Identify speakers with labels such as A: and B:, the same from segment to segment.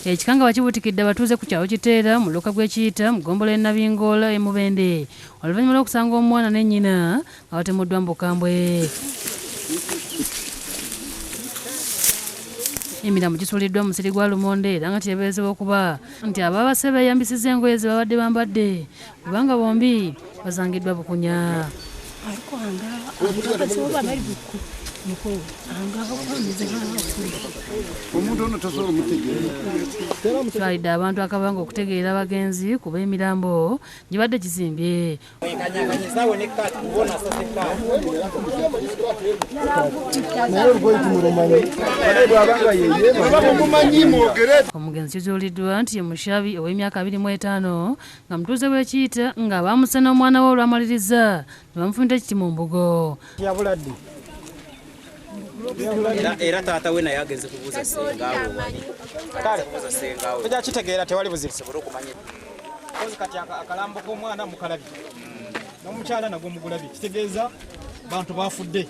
A: Ekikanga bakibutikidde abatuuze ku kyalo Kiteera mu luka gw'Ekiyita mu ggombolola e Nabingoola e Mubende oluvannyuma lw'okusanga omwana ne nnyina nga batemuddwa mu bukambwe. Emirambo gisuuliddwa mu musiri gwa lumonde era nga kiteeberezebwa okuba nti abaabase beeyambisizza engoye ze babadde bambadde kubanga bombi basangiddwa bukunya. Twalidde abantu akabanga okutegeera abagenzi kuba emirambo gibadde kizimbye. Omugenzi kizuuliddwa nti ye mushabi ow'emyaka 25 nga mutuuze w'Ekiyita nga baamuse n'omwana we olwamaliriza ne bamufunira ekiti mu mbugo.
B: Era taata we naye agenze kubuuza sengaawe tujja kitegeera tewali buzibu sobola okumanya kozi kati akalambo k'omwana mukalabi n'omukyala nagwo mugulabi kitegeeza bantu bafudde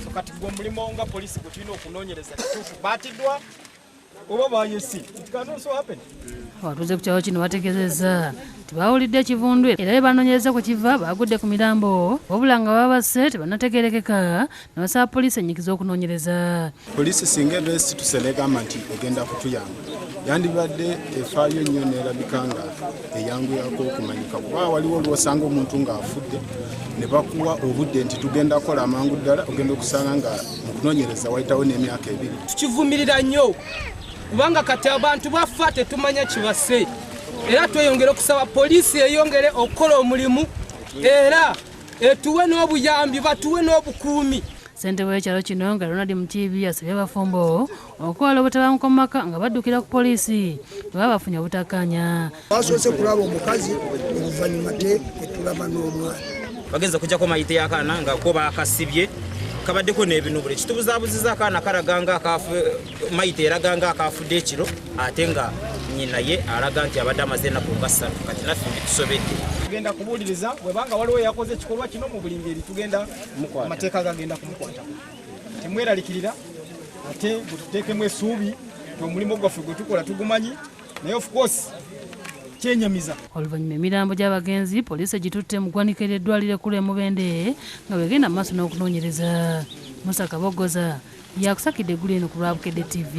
B: so kati gwe mulimo nga poliisi gwe tulina okunoonyereza kituufu baatiddwa oba bayesi it can also happen.
A: Abatuuze ku kyalo kino bategeezezza tebawulidde ekivundu era bye banoonyereza ku kiva bagudde ku mirambo wabula nga babase tebannategeerekeka ne basaba poliisi ennyikiza okunoonyereza.
C: Poliisi singa ebeesi tusenegamba nti egenda kutuyamba yandibadde efaayo nnyo neerabika nga eyanguyako okumanyika kuba waliwo olwosanga omuntu ng'afudde ne bakuwa obudde nti tugenda kukola amangu ddala ogenda okusanga nga mu kunoonyereza wayitawo n'emyaka 2.
D: Tukivumirira nnyo kubanga kati abantu bafa tetumanya kibase era tweyongera okusaba poliisi eyongere okukola omulimu era etuwe n'obuyambi batuwe n'obukuumi.
A: Ssentebe w'ekyalo kino nga Ronald Mukiibi asabye abafumbo okukola obutabanguko mu maka nga baddukira ku poliisi bwe baba bafunye obutakkaanya.
E: Basoose kulaba omukazi oluvannyuma te etulaba n'omwana.
B: Bagenza kujjako mayite y'akaana nga ko baakasibye kabaddeko n'ebinubule kitubuzaabuziza akaana kalaga nga mayite eraga nga akaafudde ekiro ate nga nnyina ye alaga nti abadde amaze ennaku nga 3 kati naffe tusobedde.
D: Tugenda kubuuliriza bwebanga waliwo yakoze ekikolwa kino mu buli ngeri tugenda amateeka gagenda kumukwata. Temweralikirira ate tuteekemu essuubi omulimu gwaffe gwe tukola tugumanyi naye of course kyenyamiza.
A: Oluvannyuma emirambo gy'abagenzi poliisi egitutte mu ggwanika ery'eddwaliro ekkulu e Mubende nga bwegenda mu maaso n'okunoonyereza. Musa Kabogoza yakusakidde eggulu eno ku Lwabukedde TV.